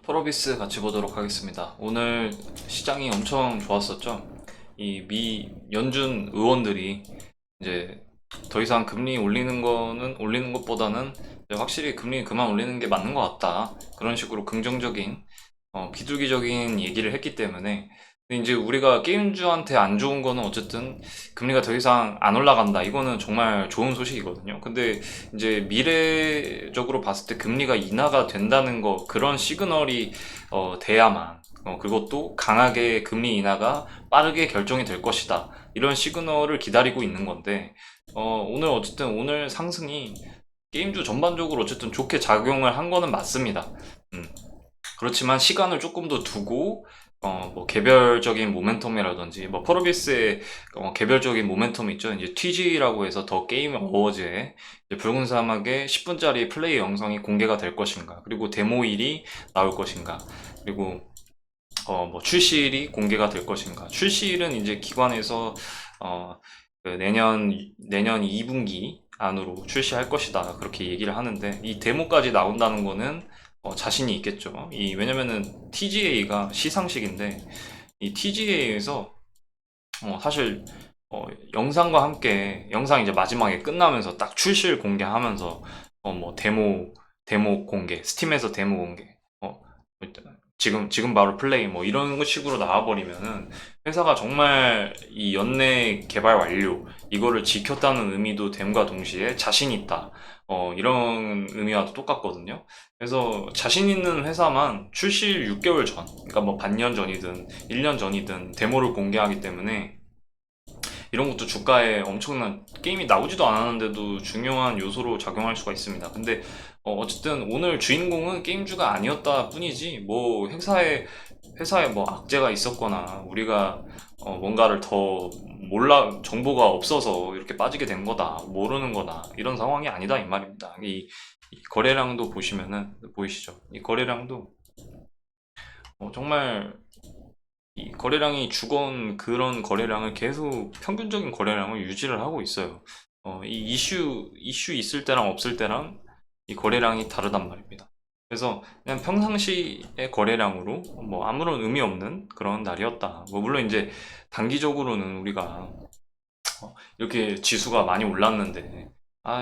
프로비스 같이 보도록 하겠습니다. 오늘 시장이 엄청 좋았었죠. 이 미 연준 의원들이 이제 더 이상 금리 올리는 것보다는 이제 확실히 금리 그만 올리는 게 맞는 것 같다. 그런 식으로 긍정적인, 비둘기적인 얘기를 했기 때문에. 근데 이제 우리가 게임주한테 안 좋은 거는 어쨌든 금리가 더 이상 안 올라간다. 이거는 정말 좋은 소식이거든요. 근데 이제 미래적으로 봤을 때 금리가 인하가 된다는 거, 그런 시그널이 돼야만, 그것도 강하게 금리 인하가 빠르게 결정이 될 것이다. 이런 시그널을 기다리고 있는 건데, 오늘 어쨌든 오늘 상승이 게임주 전반적으로 어쨌든 좋게 작용을 한 거는 맞습니다. 음. 그렇지만 시간을 조금 더 두고 뭐 개별적인 모멘텀이라든지 뭐 프로비스의 개별적인 모멘텀이 있죠. 이제 TG라고 해서 더 게임 어워즈에 이제 붉은 사막의 10분짜리 플레이 영상이 공개가 될 것인가, 그리고 데모일이 나올 것인가, 그리고 뭐 출시일이 공개가 될 것인가. 출시일은 이제 기관에서 그 내년 2분기 안으로 출시할 것이다, 그렇게 얘기를 하는데, 이 데모까지 나온다는 거는 자신이 있겠죠. 왜냐면은 TGA가 시상식인데, 이 TGA에서 사실 영상과 함께, 영상 이제 마지막에 끝나면서 딱 출시를 공개하면서 뭐 데모 공개, 스팀에서 데모 공개, 지금 바로 플레이, 뭐 이런 식으로 나와버리면은 회사가 정말 이 연내 개발 완료, 이거를 지켰다는 의미도 됨과 동시에 자신 있다, 이런 의미와도 똑같거든요. 그래서 자신 있는 회사만 출시 6개월 전, 그러니까 뭐 반년 전이든 1년 전이든 데모를 공개하기 때문에, 이런 것도 주가에 엄청난, 게임이 나오지도 않았는데도 중요한 요소로 작용할 수가 있습니다. 근데 어쨌든 오늘 주인공은 게임주가 아니었다 뿐이지, 뭐 회사에 뭐 악재가 있었거나 우리가 뭔가를 더 몰라, 정보가 없어서 이렇게 빠지게 된 거다, 모르는 거다, 이런 상황이 아니다, 이 말입니다. 이 거래량도 보시면은 보이시죠? 이 거래량도 정말, 이 거래량이 죽은 그런 거래량을 계속 평균적인 거래량을 유지를 하고 있어요. 이 이슈 있을 때랑 없을 때랑 이 거래량이 다르단 말입니다. 그래서 그냥 평상시의 거래량으로 뭐 아무런 의미 없는 그런 날이었다. 뭐 물론 이제 단기적으로는 우리가 이렇게 지수가 많이 올랐는데,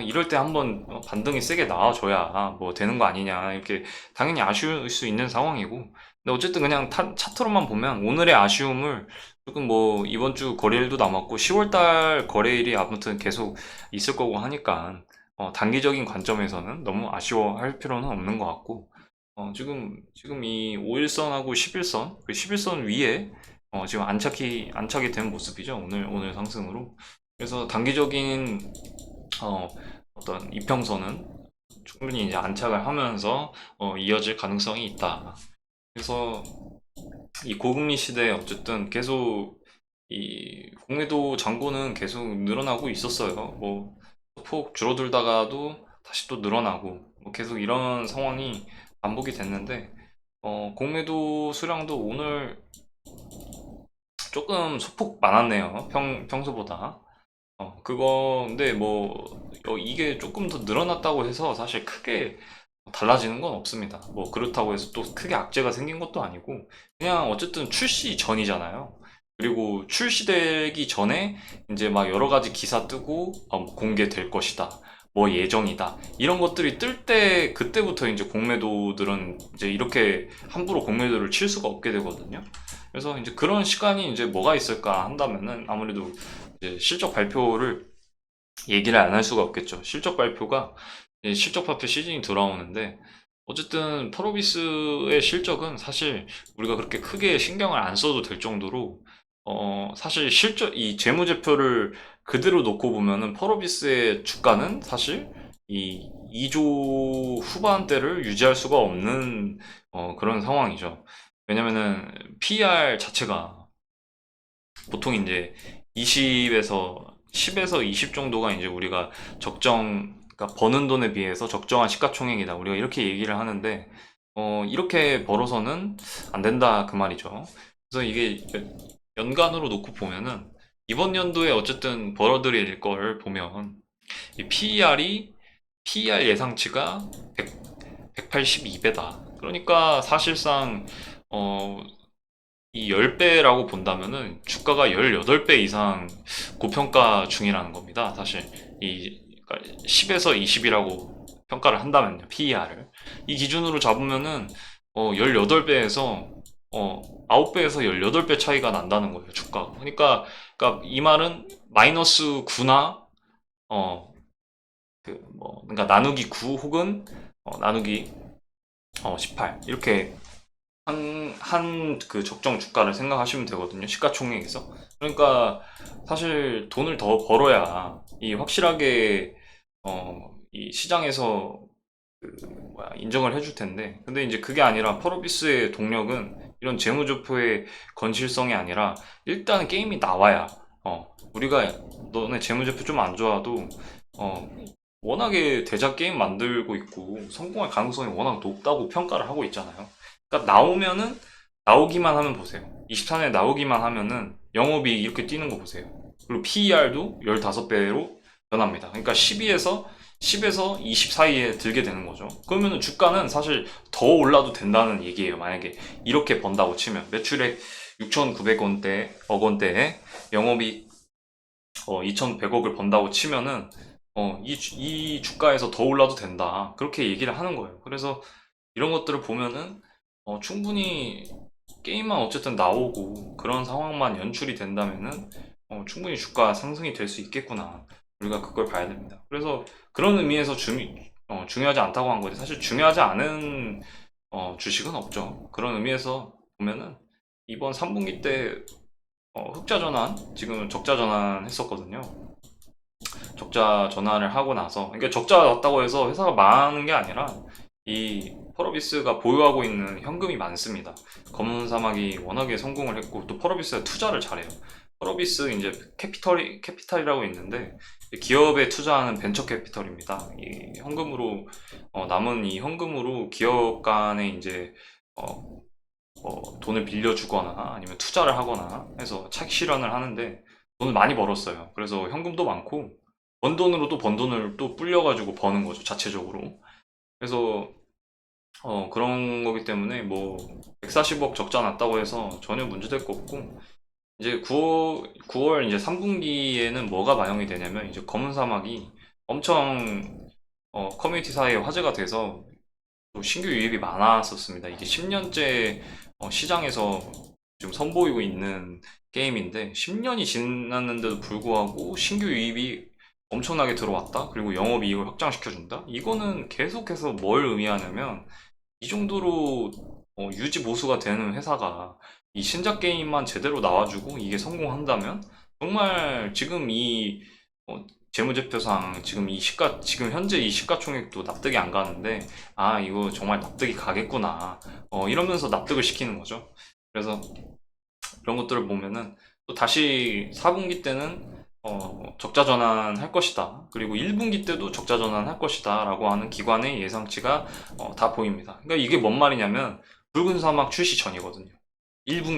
이럴 때 한번 반등이 세게 나와줘야 뭐 되는 거 아니냐, 이렇게 당연히 아쉬울 수 있는 상황이고, 근데 어쨌든 그냥 차트로만 보면 오늘의 아쉬움을 조금, 뭐 이번 주 거래일도 남았고 10월달 거래일이 아무튼 계속 있을 거고 하니까 단기적인 관점에서는 너무 아쉬워할 필요는 없는 것 같고, 지금 이 5일선하고 11선, 그 11선 위에 지금 안착이 된 모습이죠. 오늘 상승으로. 그래서 단기적인 어떤 이평선은 충분히 이제 안착을 하면서 이어질 가능성이 있다. 그래서 이 고금리 시대에 어쨌든 계속 이 공매도 잔고는 계속 늘어나고 있었어요. 뭐 폭 줄어들다가도 다시 또 늘어나고, 뭐 계속 이런 상황이 반복이 됐는데, 공매도 수량도 오늘 조금 소폭 많았네요. 평소보다. 근데 뭐, 이게 조금 더 늘어났다고 해서 사실 크게 달라지는 건 없습니다. 뭐, 그렇다고 해서 또 크게 악재가 생긴 것도 아니고, 그냥 어쨌든 출시 전이잖아요. 그리고 출시되기 전에 이제 막 여러 가지 기사 뜨고, 뭐 공개될 것이다, 뭐 예정이다, 이런 것들이 뜰 때, 그때부터 이제 공매도들은 이제 이렇게 함부로 공매도를 칠 수가 없게 되거든요. 그래서 이제 그런 시간이 이제 뭐가 있을까 한다면은, 아무래도 이제 실적 발표를 얘기를 안 할 수가 없겠죠. 실적 발표 시즌이 돌아오는데, 어쨌든 프로비스의 실적은 사실 우리가 그렇게 크게 신경을 안 써도 될 정도로, 사실 이 재무제표를 그대로 놓고 보면은 프로비스의 주가는 사실 이 2조 후반대를 유지할 수가 없는 그런 상황이죠. 왜냐면은 PER 자체가 보통 이제 10에서 20 정도가 이제 우리가 그러니까 버는 돈에 비해서 적정한 시가총액이다, 우리가 이렇게 얘기를 하는데, 이렇게 벌어서는 안 된다, 그 말이죠. 그래서 이게 연간으로 놓고 보면은 이번 연도에 어쨌든 벌어들일 걸 보면, 이 PER 예상치가 182배다. 그러니까 사실상 이 10배라고 본다면은 주가가 18배 이상 고평가 중이라는 겁니다. 사실 이 10에서 20이라고 평가를 한다면요. PER을. 이 기준으로 잡으면은 18배에서 9배에서 18배 차이가 난다는 거예요, 주가가. 그러니까 이 말은 마이너스 9나 그러니까 나누기 9 혹은 나누기 18 이렇게 한 그 적정 주가를 생각하시면 되거든요. 시가총액에서. 그러니까 사실 돈을 더 벌어야 이 확실하게 이 시장에서 인정을 해줄 텐데. 근데 이제 그게 아니라 펄어비스의 동력은 이런 재무제표의 건실성이 아니라 일단 게임이 나와야 우리가 너네 재무제표 좀 안 좋아도 어, 워낙에 대작 게임 만들고 있고 성공할 가능성이 워낙 높다고 평가를 하고 있잖아요. 그러니까 나오기만 하면 보세요. 24년에 나오기만 하면은 영업이 이렇게 뛰는 거 보세요. 그리고 PER도 15배로 변합니다. 그러니까 10에서 20 사이에 들게 되는 거죠. 그러면은 주가는 사실 더 올라도 된다는 얘기예요. 만약에 이렇게 번다고 치면 매출액 6,900원대, 억 원대에 영업이 2,100억을 번다고 치면은 이 주가에서 더 올라도 된다. 그렇게 얘기를 하는 거예요. 그래서 이런 것들을 보면은 충분히 게임만 어쨌든 나오고 그런 상황만 연출이 된다면은 충분히 주가 상승이 될 수 있겠구나. 우리가 그걸 봐야 됩니다. 그래서 그런 의미에서 중요하지 않다고 한 거지. 사실 중요하지 않은 주식은 없죠. 그런 의미에서 보면은 이번 3분기 때 흑자 전환, 지금 적자 전환 했었거든요. 적자 전환을 하고 나서, 그러니까 적자 났다고 해서 회사가 망하는 게 아니라 이 펄어비스가 보유하고 있는 현금이 많습니다. 검은 사막이 워낙에 성공을 했고 또 펄어비스가 투자를 잘해요. 펄어비스 이제 캐피탈이라고 있는데 기업에 투자하는 벤처 캐피털입니다. 이 현금으로 남은 이 현금으로 기업 간에 이제 어, 돈을 빌려주거나 아니면 투자를 하거나 해서 차익 실현을 하는데 돈을 많이 벌었어요. 그래서 현금도 많고 번 돈으로 또 번 돈을 또 불려가지고 버는 거죠, 자체적으로. 그래서 그런 거기 때문에 뭐 140억 적자 났다고 해서 전혀 문제될 거 없고 이제 9월 이제 3분기에는 뭐가 반영이 되냐면 이제 검은 사막이 엄청 커뮤니티 사이에 화제가 돼서 또 신규 유입이 많았었습니다. 이게 10년째 시장에서 지금 선보이고 있는 게임인데 10년이 지났는데도 불구하고 신규 유입이 엄청나게 들어왔다. 그리고 영업이익을 확장시켜준다. 이거는 계속해서 뭘 의미하냐면 이 정도로 유지 보수가 되는 회사가 이 신작 게임만 제대로 나와주고 이게 성공한다면 정말 지금 이 재무제표상 지금 현재 이 시가총액도 납득이 안 가는데 아 이거 정말 납득이 가겠구나 이러면서 납득을 시키는 거죠. 그래서 이런 것들을 보면은 또 다시 4분기 때는 적자 전환할 것이다. 그리고 1분기 때도 적자 전환할 것이다. 라고 하는 기관의 예상치가 다 보입니다. 그러니까 이게 뭔 말이냐면 붉은 사막 출시 전이거든요.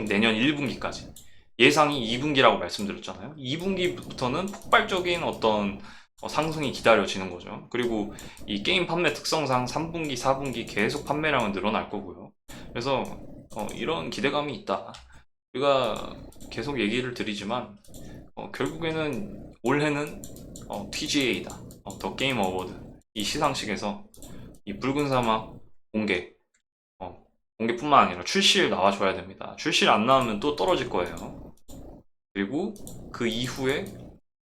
내년 1분기까지. 예상이 2분기라고 말씀드렸잖아요. 2분기부터는 폭발적인 어떤 상승이 기다려지는 거죠. 그리고 이 게임 판매 특성상 3분기, 4분기 계속 판매량은 늘어날 거고요. 그래서 이런 기대감이 있다. 우리가 계속 얘기를 드리지만 결국에는 올해는 TGA다. 더 게임 어워드. 이 시상식에서 이 붉은 사막 공개, 공개뿐만 아니라 출시를 나와줘야 됩니다. 출시를 안 나오면 또 떨어질 거예요. 그리고 그 이후에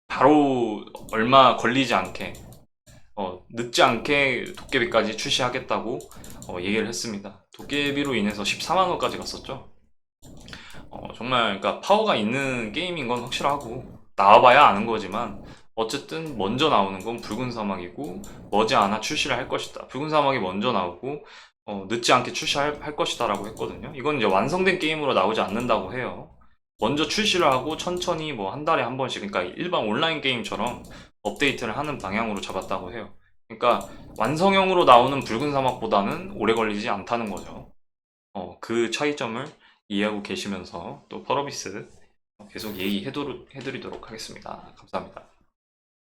바로 얼마 걸리지 않게, 늦지 않게 도깨비까지 출시하겠다고 얘기를 했습니다. 도깨비로 인해서 14만 원까지 갔었죠. 정말 그러니까 파워가 있는 게임인 건 확실하고 나와봐야 아는 거지만 어쨌든 먼저 나오는 건 붉은 사막이고 머지않아 출시를 할 것이다. 붉은 사막이 먼저 나오고 늦지 않게 출시할 것이다 라고 했거든요. 이건 이제 완성된 게임으로 나오지 않는다고 해요. 먼저 출시를 하고 천천히 뭐 한 달에 한 번씩 그러니까 일반 온라인 게임처럼 업데이트를 하는 방향으로 잡았다고 해요. 그러니까 완성형으로 나오는 붉은 사막보다는 오래 걸리지 않다는 거죠. 그 차이점을 이해하고 계시면서 또 펄어비스 계속 얘기해드리도록 하겠습니다. 감사합니다.